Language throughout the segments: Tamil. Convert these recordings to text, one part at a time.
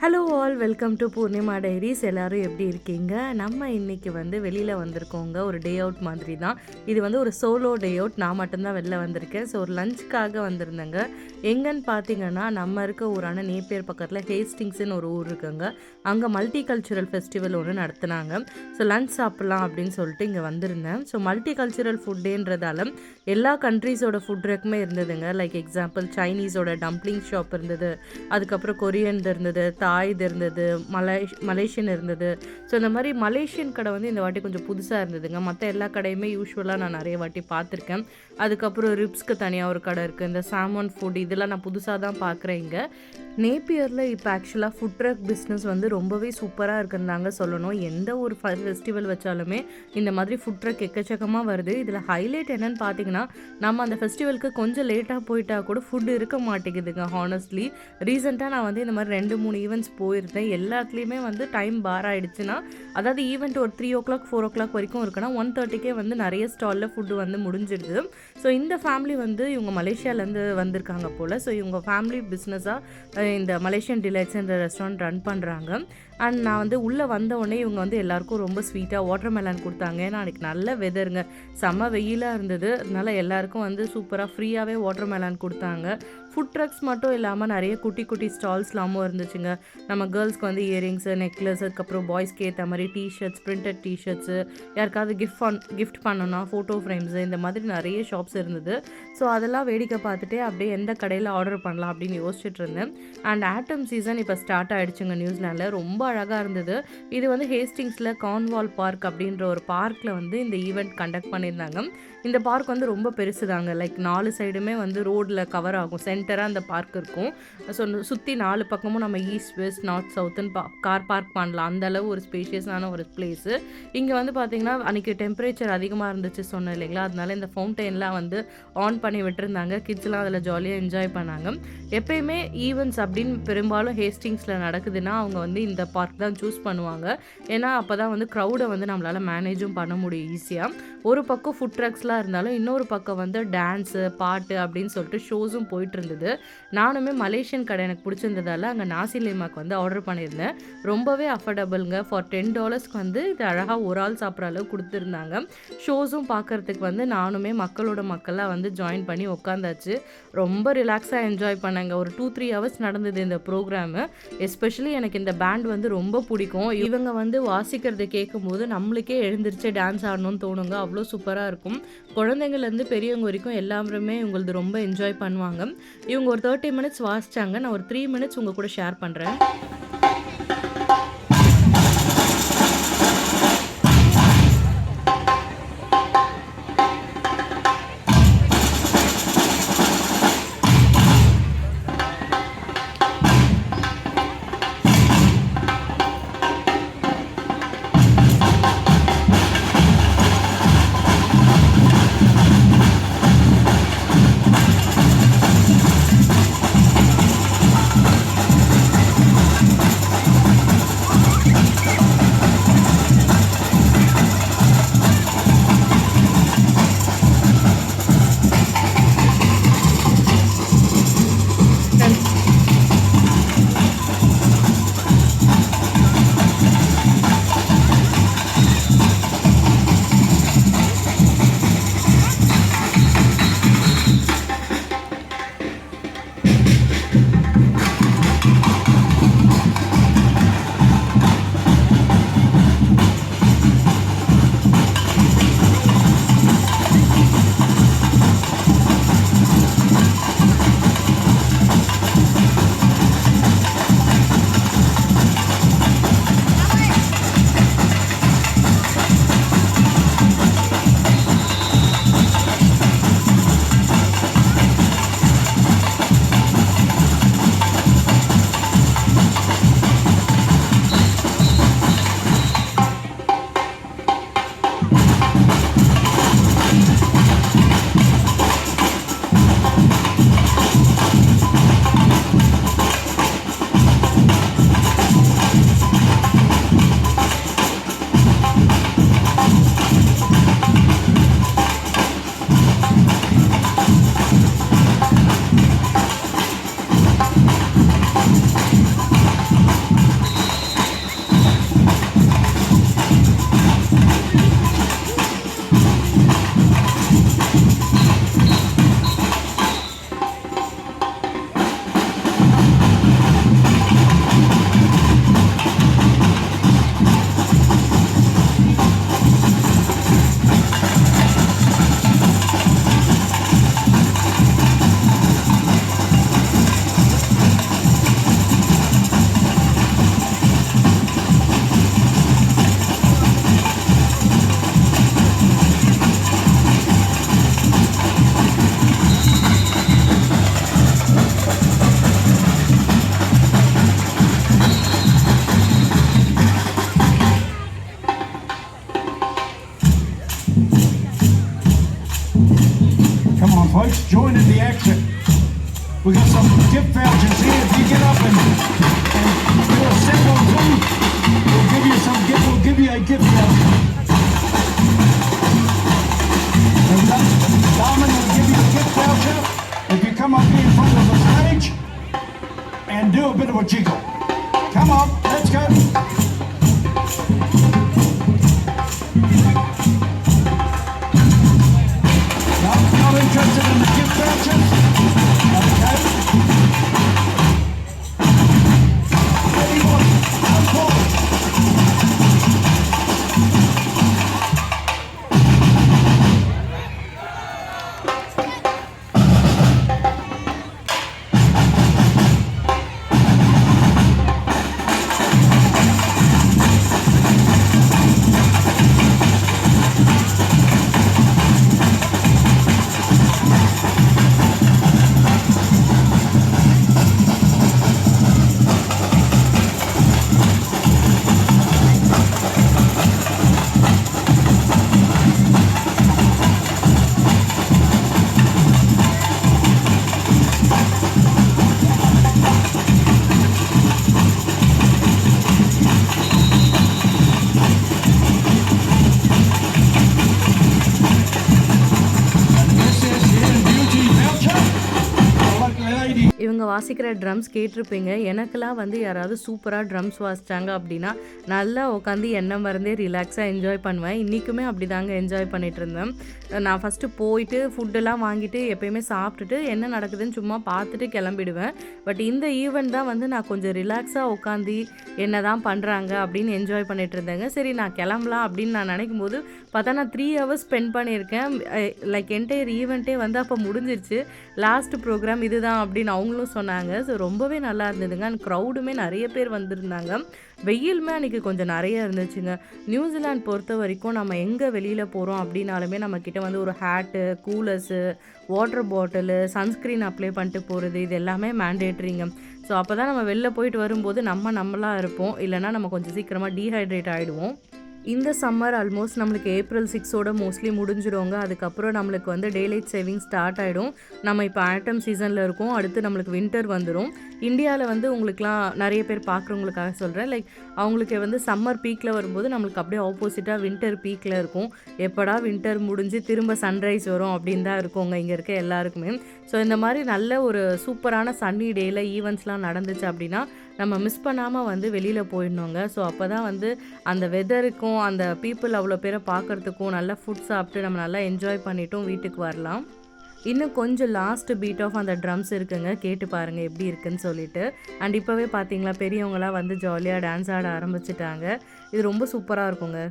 Hello all, welcome to Poornima diaries. எல்லோரும் எப்படி இருக்கீங்க? நம்ம இன்றைக்கி வெளியில் வந்திருக்கோங்க. ஒரு டே அவுட் மாதிரி தான் இது. ஒரு சோலோ டே அவுட். நான் மட்டும்தான் வெளில வந்திருக்கேன். ஸோ ஒரு லஞ்சுக்காக வந்திருந்தேங்க. எங்கன்னு பார்த்தீங்கன்னா, நம்ம இருக்க ஊரான நேப்பியர் பக்கத்தில் ஹேஸ்டிங்ஸ்னு ஒரு ஊர் இருக்குங்க. அங்கே மல்டி கல்ச்சுரல் ஃபெஸ்டிவல் ஒன்று நடத்துனாங்க. ஸோ லஞ்ச் சாப்பிட்லாம் அப்படின்னு சொல்லிட்டு இங்கே வந்திருந்தேன். ஸோ மல்டி கல்ச்சுரல் ஃபுட்டேன்றதால எல்லா கண்ட்ரீஸோட ஃபுட் ரெக்குமே இருந்ததுங்க. லைக் எக்ஸாம்பிள் சைனீஸோட டம்ப்ளிங் ஷாப் இருந்தது, அதுக்கப்புறம் கொரியன் இருந்தது, தாய்து இருந்தது, மலேசியன் இருந்தது. ஸோ இந்த மாதிரி மலேசியன் கடை இந்த வாட்டி கொஞ்சம் புதுசாக இருந்ததுங்க. மற்ற எல்லா கடையுமே யூஸ்வலாக நான் நிறைய வாட்டி பார்த்துருக்கேன். அதுக்கப்புறம் ரிப்ஸ்க்கு தனியாக ஒரு கடை இருக்குது. இந்த சாமன் ஃபுட் இதெல்லாம் நான் புதுசாக தான் பார்க்குறேன். இங்கே நேப்பியரில் இப்போ ஆக்சுவலாக ஃபுட் ட்ரக் பிஸ்னஸ் ரொம்பவே சூப்பராக இருக்குன்னு சொல்லணும். எந்த ஒரு ஃபெஸ்டிவல் வச்சாலுமே இந்த மாதிரி ஃபுட் ட்ரக் எக்கச்சக்கமாக வருது. இதில் ஹைலைட் என்னென்னு பார்த்தீங்கன்னா, நம்ம அந்த ஃபெஸ்டிவலுக்கு கொஞ்சம் லேட்டாக போயிட்டா கூட ஃபுட் இருக்க மாட்டேங்குதுங்க. ஹானஸ்ட்லி ரீசெண்டாக நான் இந்த மாதிரி 2-3 ஈவெண்ட்ஸ் போயிருந்தேன். எல்லாத்துலேயுமே டைம் பார் ஆகிடுச்சுன்னா, அதாவது ஈவெண்ட் ஒரு 3 o'clock 4 o'clock வரைக்கும் இருக்குன்னா 1:30க்கே நிறைய ஸ்டாலில் ஃபுட்டு முடிஞ்சிடுது. ஸோ இந்த ஃபேமிலி இவங்க மலேசியாவிலேருந்து வந்திருக்காங்க போல். ஸோ இவங்க ஃபேமிலி பிஸ்னஸாக இந்த மலேசியன் டிலைட்ஸ்ன்ற ரெஸ்டாரண்ட் ரன் பண்ணுறாங்க. அண்ட் நான் உள்ளே வந்த உடனே இவங்க எல்லாருக்கும் ரொம்ப ஸ்வீட்டாக வாட்டர் மெலன் கொடுத்தாங்க. ஏன்னா அன்றைக்கி நல்ல வெதருங்க, செம்ம வெயிலாக இருந்தது. அதனால் எல்லாருக்கும் சூப்பராக ஃப்ரீயாகவே வாட்டர் மெலன் கொடுத்தாங்க. ஃபுட் ட்ரக்ஸ் மட்டும் இல்லாமல் நிறைய குட்டி குட்டி ஸ்டால்ஸ்லாமும் இருந்துச்சுங்க. நம்ம கேர்ள்ஸ்க்கு இயரிங்ஸு, நெக்லஸ், அதுக்கப்புறம் பாய்ஸ்க்கு ஏற்ற மாதிரி டிஷர்ட்ஸ், பிரிண்டட் டிஷர்ட்ஸு, யாருக்காவது கிஃப்ட் பண்ணணும்னா ஃபோட்டோ ஃப்ரேம்ஸு, இந்த மாதிரி நிறைய ஷாப்ஸ் இருந்தது. ஸோ அதெல்லாம் வேடிக்கை பார்த்துட்டே அப்படியே எந்த கடையில் ஆர்டர் பண்ணலாம் அப்படின்னு யோசிச்சுட்டு இருந்தேன். அண்ட் ஆட்டம் சீசன் இப்போ ஸ்டார்ட் ஆகிடுச்சுங்க நியூசிலாண்டில். ரொம்ப அழகாக இருந்தது. இது ஹேஸ்டிங்ஸில் கார்ன்வால் பார்க் அப்படின்ற ஒரு பார்க்கில் இந்த ஈவெண்ட் கண்டக்ட் பண்ணியிருந்தாங்க. இந்த பார்க் ரொம்ப பெருசு தாங்க. லைக் 4 சைடுமே ரோடில் கவர் ஆகும். சென்டராக அந்த பார்க் இருக்கும். ஸோ சுற்றி 4 பக்கமும் நம்ம ஈஸ்ட் வெஸ்ட் நார்த் சவுத்துன்னு கார் பார்க் பண்ணலாம். அந்தளவு ஒரு ஸ்பேஷியஸான ஒரு பிளேஸு. இங்கே பார்த்தீங்கன்னா அன்றைக்கி டெம்பரேச்சர் அதிகமாக இருந்துச்சு சொன்னேன் இல்லைங்களா, அதனால இந்த ஃபவுண்டெயின்லாம் ஆன் பண்ணி விட்டுருந்தாங்க. கிட்ஸ்லாம் அதில் ஜாலியாக என்ஜாய் பண்ணாங்க. எப்பயுமே ஈவெண்ட்ஸ் அப்படின்னு பெரும்பாலும் ஹேஸ்டிங்ஸில் நடக்குதுன்னா அவங்க இந்த பார்க் தான் சூஸ் பண்ணுவாங்க. ஏன்னா அப்போ தான் க்ரௌடை நம்மளால் மேனேஜும் பண்ண முடியும் ஈஸியாக. ஒரு பக்கம் ஃபுட் ட்ரக்ஸ்லாம் இருந்தாலும் இன்னொரு பக்கம் டான்ஸு, பாட்டு அப்படின்னு சொல்லிட்டு ஷோஸும் போயிட்டு இருந்தது. நானுமே மலேசியன் கடை எனக்கு பிடிச்சிருந்ததால அங்கே நாசி லேமாக்கு ஆர்டர் பண்ணியிருந்தேன். ரொம்பவே அஃபோர்டபுளுங்க. ஃபார் $10க்கு இது அழகாக ஒரு ஆள் சாப்பிட்ற அளவு கொடுத்துருந்தாங்க. ஷோஸும் பார்க்குறதுக்கு நானுமே மக்களாக ஜாயின் பண்ணி உட்காந்தாச்சு. ரொம்ப ரிலாக்ஸாக என்ஜாய் பண்ணேங்க. ஒரு 2-3 ஹவர்ஸ் நடந்தது இந்த ப்ரோக்ராமு. எஸ்பெஷலி எனக்கு இந்த பேண்ட் ரொம்ப பிடிக்கும். இவங்க வாசிக்கிறது கேட்கும்போது நம்மளுக்கே எழுந்திரிச்சு டான்ஸ் ஆடணும்னு தோணுங்க. அவ்வளோ சூப்பராக இருக்கும். குழந்தைங்கள்லேருந்து பெரியவங்க வரைக்கும் எல்லாருமே இவங்களது ரொம்ப என்ஜாய் பண்ணுவாங்க. இவங்க ஒரு 30 minutes வாசித்தாங்க. நான் ஒரு 3 minutes உங்கள் கூட ஷேர் பண்ணுறேன். We got some gift vouchers here. If you get up and do a simple thing, we'll give you some gift. We'll give you a gift voucher. And Diamond will give you a gift voucher if you come up here in front of the stage and do a bit of a jiggle. Come on, let's go. No, not interested in the gift vouchers? Okay. Anybody? No problem. இவங்க வாசிக்கிற ட்ரம்ஸ் கேட்டிருப்பீங்க. எனக்கெல்லாம் வந்து யாராவது சூப்பராக ட்ரம்ஸ் வாசித்தாங்க அப்படின்னா நல்லா உட்காந்து எண்ணெய் மருந்தே ரிலாக்ஸாக என்ஜாய் பண்ணுவேன். இன்றைக்குமே அப்படி தாங்க என்ஜாய் பண்ணிகிட்டு இருந்தேன். நான் ஃபஸ்ட்டு போயிட்டு ஃபுட்டெல்லாம் வாங்கிட்டு எப்போயுமே சாப்பிட்டுட்டு என்ன நடக்குதுன்னு சும்மா பார்த்துட்டு கிளம்பிடுவேன். பட் இந்த ஈவெண்ட் தான் வந்து நான் கொஞ்சம் ரிலாக்ஸாக உட்காந்து என்ன தான் பண்ணுறாங்க அப்படின்னு என்ஜாய் பண்ணிகிட்டு இருந்தேங்க. சரி நான் கிளம்பலாம் அப்படின்னு நான் நினைக்கும் போது பார்த்தா நான் 3 ஹவர்ஸ் ஸ்பெண்ட் பண்ணியிருக்கேன். லைக் என்டையர் ஈவெண்ட்டே வந்து அப்போ முடிஞ்சிருச்சு. லாஸ்ட் ப்ரோக்ராம் இதுதான் அப்படின்னு அவங்களும் சொன்னாங்க. ஸோ ரொம்பவே நல்லா இருந்ததுங்க. அண்ட் க்ரௌடுமே நிறைய பேர் வந்திருந்தாங்க. வெயிலுமே அன்றைக்கி கொஞ்சம் நிறைய இருந்துச்சுங்க. நியூசிலாந்து பொறுத்த வரைக்கும் நம்ம எங்கே வெளியில் போகிறோம் அப்படின்னாலுமே நம்மக்கிட்ட வந்து ஒரு hat, coolers, water bottle, sunscreen apply பண்ணிட்டு போகிறது இது எல்லாமே மேண்டேட்ரிங்க. ஸோ அப்போ தான் நம்ம வெளில போயிட்டு வரும்போது நம்மளாக இருப்போம். இல்லைனா நம்ம கொஞ்சம் சீக்கிரமாக டீஹைட்ரேட் ஆகிடுவோம். இந்த சம்மர் ஆல்மோஸ்ட் நம்மளுக்கு ஏப்ரல் 6ஓட மோஸ்ட்லி முடிஞ்சிடுவோங்க. அதுக்கப்புறம் நம்மளுக்கு வந்து டேலைட் சேவிங் ஸ்டார்ட் ஆகிடும். நம்ம இப்போ ஆட்டம் சீசனில் இருக்கோம். அடுத்து நம்மளுக்கு வின்டர் வந்துடும். இந்தியாவில் வந்து உங்களுக்குலாம் நிறைய பேர் பார்க்குறவங்களுக்காக சொல்கிறேன். லைக் அவங்களுக்கு வந்து சம்மர் பீக்கில் வரும்போது நம்மளுக்கு அப்படியே ஆப்போசிட்டாக வின்டர் பீக்கில் இருக்கும். எப்படா வின்டர் முடிஞ்சு திரும்ப சன்ரைஸ் வரும் அப்படின்னு தான் இருக்குங்க இங்கே இருக்க எல்லாருக்குமே. ஸோ இந்த மாதிரி நல்ல ஒரு சூப்பரான சன்னி டேயில் ஈவெண்ட்ஸ்லாம் நடந்துச்சு அப்படின்னா நம்ம மிஸ் பண்ணாமல் வந்து வெளியில் போயிடணுங்க. ஸோ அப்போ தான் வந்து அந்த வெதருக்கும் அந்த பீப்புள் அவ்வளோ பேரை பார்க்குறதுக்கும் நல்லா ஃபுட் சாப்பிட்டு நம்ம நல்லா என்ஜாய் பண்ணிட்டும் வீட்டுக்கு வரலாம். இன்னும் கொஞ்சம் லாஸ்ட் பீட் ஆஃப் அந்த ட்ரம்ஸ் இருக்குங்க. கேட்டு பாருங்கள் எப்படி இருக்குன்னு சொல்லிட்டு. அண்ட் இப்போவே பார்த்தீங்களா பெரியவங்களாம் வந்து ஜாலியாக டான்ஸ் ஆட ஆரம்பிச்சிட்டாங்க. இது ரொம்ப சூப்பராக இருக்குங்க.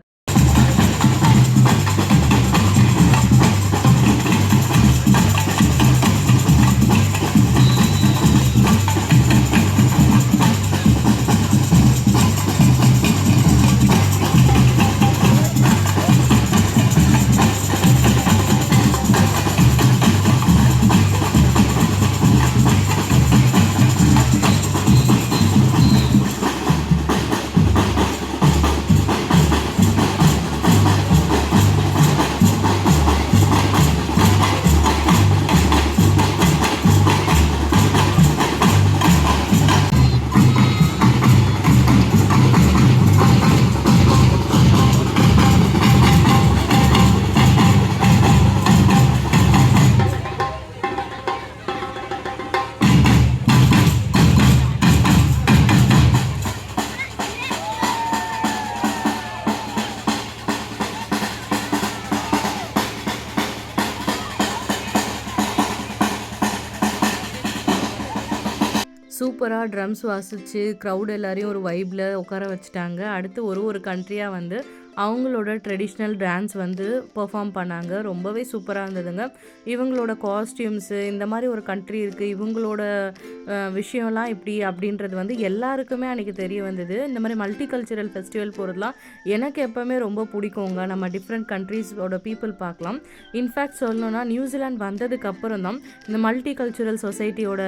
சூப்பராக ட்ரம்ஸ் வாசித்து க்ரௌட் எல்லாரையும் ஒரு வைப்பில் உட்கார வச்சுட்டாங்க. அடுத்து ஒரு கண்ட்ரியாக வந்து அவங்களோட ட்ரெடிஷ்னல் டான்ஸ் வந்து பெர்ஃபார்ம் பண்ணாங்க. ரொம்பவே சூப்பராக இருந்ததுங்க. இவங்களோட காஸ்டியூம்ஸு இந்த மாதிரி ஒரு கண்ட்ரி இருக்குது, இவங்களோட விஷயம்லாம் இப்படி அப்படின்றது வந்து எல்லாருக்குமே அன்றைக்கி தெரிய வந்தது. இந்த மாதிரி மல்டி கல்ச்சுரல் ஃபெஸ்டிவல் போகிறதுலாம் எனக்கு எப்போவுமே ரொம்ப பிடிக்குங்க. நம்ம டிஃப்ரெண்ட் கண்ட்ரீஸோட பீப்புள் பார்க்கலாம். இன்ஃபேக்ட் சொல்லணுன்னா நியூசிலாந்து வந்ததுக்கு அப்புறம் தான் இந்த மல்டி கல்ச்சுரல் சொசைட்டியோட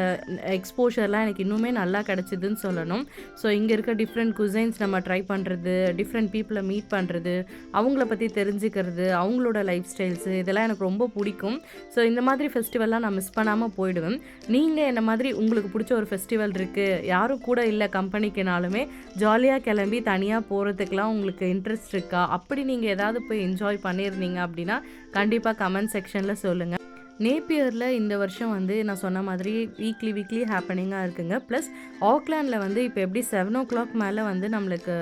எக்ஸ்போஷர்லாம் எனக்கு இன்னுமே நல்லா கிடச்சிதுன்னு சொல்லணும். ஸோ இங்கே இருக்க டிஃப்ரெண்ட் குசைன்ஸ் நம்ம ட்ரை பண்ணுறது, டிஃப்ரெண்ட் பீப்புளை மீட் பண்ணுறது, பண்ணுறது, அவங்கள பற்றி தெரிஞ்சுக்கிறது, அவங்களோட லைஃப் ஸ்டைல்ஸு இதெல்லாம் எனக்கு ரொம்ப பிடிக்கும். ஸோ இந்த மாதிரி ஃபெஸ்டிவல்லாம் நான் மிஸ் பண்ணாமல் போயிடுவேன். நீங்கள் என்ன மாதிரி உங்களுக்கு பிடிச்ச ஒரு ஃபெஸ்டிவல் இருக்குது, யாரும் கூட இல்லை கம்பெனிக்குனாலுமே ஜாலியாக கிளம்பி தனியாக போகிறதுக்கெலாம் உங்களுக்கு இன்ட்ரெஸ்ட் இருக்கா? அப்படி நீங்கள் ஏதாவது போய் என்ஜாய் பண்ணியிருந்தீங்க அப்படின்னா கண்டிப்பாக கமெண்ட் செக்ஷனில் சொல்லுங்கள். நேப்பியரில் இந்த வருஷம் வந்து நான் சொன்ன மாதிரி வீக்லி ஹேப்பனிங்காக இருக்குங்க. ப்ளஸ் ஆக்லாண்டில் வந்து இப்போ எப்படி 7 o'clock மேலே வந்து நம்மளுக்கு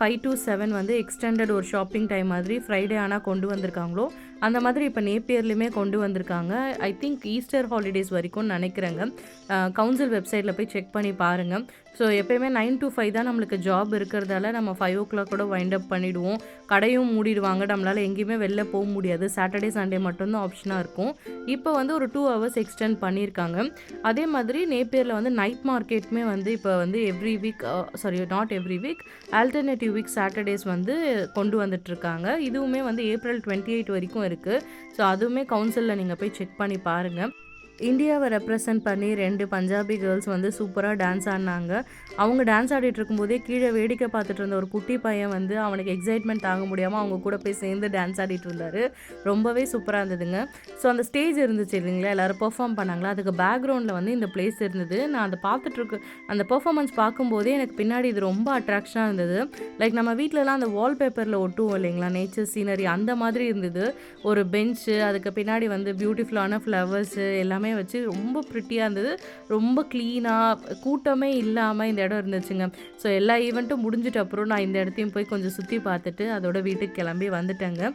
5 to 7 வந்து எக்ஸ்டெண்டட் ஒரு ஷாப்பிங் டைம் மாதிரி ஃப்ரைடே ஆனால் கொண்டு வந்திருக்காங்களோ, அந்த மாதிரி இப்போ நேப்பியர்லையுமே கொண்டு வந்திருக்காங்க. ஐ திங்க் ஈஸ்டர் ஹாலிடேஸ் வரைக்கும் நினைக்கிறேங்க. கவுன்சில் வெப்சைட்டில் போய் செக் பண்ணி பாருங்கள். ஸோ எப்போயுமே 9 to 5 தான் நம்மளுக்கு ஜாப் இருக்கிறதால நம்ம 5 o'clock கூட வைண்ட் அப் பண்ணிவிடுவோம். கடையும் மூடிடுவாங்க, நம்மளால் எங்கேயுமே வெளில போக முடியாது. சாட்டர்டே சண்டே மட்டும்தான் ஆப்ஷனாக இருக்கும். இப்போ வந்து ஒரு 2 hours எக்ஸ்டெண்ட் பண்ணியிருக்காங்க. அதே மாதிரி நேப்பியரில் வந்து நைட் மார்க்கெட்டுமே வந்து இப்போ வந்து every week not every week, alternative week Saturdays வந்து கொண்டு வந்துட்டுருக்காங்க. இதுவுமே வந்து April 28 வரைக்கும் இருக்குது. ஸோ அதுவுமே கவுன்சிலில் நீங்கள் போய் செக் பண்ணி பாருங்கள். இந்தியாவை ரெப்ரசன்ட் பண்ணி 2 பஞ்சாபி கேர்ள்ஸ் வந்து சூப்பராக டான்ஸ் ஆடினாங்க. அவங்க டான்ஸ் ஆடிட்டு இருக்கும்போதே கீழே வேடிக்கை பார்த்துட்டு இருந்த ஒரு குட்டி பையன் வந்து அவனுக்கு எக்ஸைட்மெண்ட் தாங்க முடியாமல் அவங்க கூட போய் சேர்ந்து டான்ஸ் ஆடிட்டு இருந்தார். ரொம்பவே சூப்பராக இருந்ததுங்க. ஸோ அந்த ஸ்டேஜ் இருந்துச்சு இல்லைங்களா, எல்லோரும் பெர்ஃபார்ம் பண்ணாங்களா, அதுக்கு பேக்ரவுண்டில் வந்து இந்த பிளேஸ் இருந்தது. நான் அதை பார்த்துட்ருக்கு அந்த பெர்ஃபார்மன்ஸ் பார்க்கும்போதே எனக்கு பின்னாடி இது ரொம்ப அட்ராக்ஷனாக இருந்தது. லைக் நம்ம வீட்டிலலாம் அந்த வால்பேப்பரில் ஒட்டுவோம் இல்லைங்களா, நேச்சர் சீனரி அந்த மாதிரி இருந்தது. ஒரு பெஞ்சு, அதுக்கு பின்னாடி வந்து பியூட்டிஃபுல்லான ஃப்ளவர்ஸு எல்லாமே வச்சு ரொம்ப ப்ரிட்டியாக இருந்தது. ரொம்ப க்ளீனாக கூட்டமே இல்லாமல் இந்த இடம் இருந்துச்சுங்க. ஸோ எல்லா ஈவெண்ட்டும் முடிஞ்சிட்ட அப்புறம் நான் இந்த இடத்தையும் போய் கொஞ்சம் சுற்றி பார்த்துட்டு அதோட வீட்டுக்கு கிளம்பி வந்துட்டேங்க.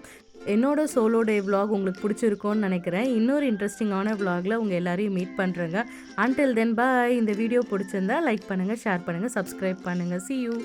என்னோட சோலோ டே vlog உங்களுக்கு பிடிச்சிருக்கும்னு நினைக்கிறேன். இன்னொரு இன்ட்ரெஸ்டிங்கான vlogல உங்கள் எல்லாரையும் மீட் பண்ணுறேங்க. அன்டில் தென் பாய். இந்த வீடியோ பிடிச்சிருந்தா லைக் பண்ணுங்கள், ஷேர் பண்ணுங்கள், சப்ஸ்கிரைப் பண்ணுங்கள். See you.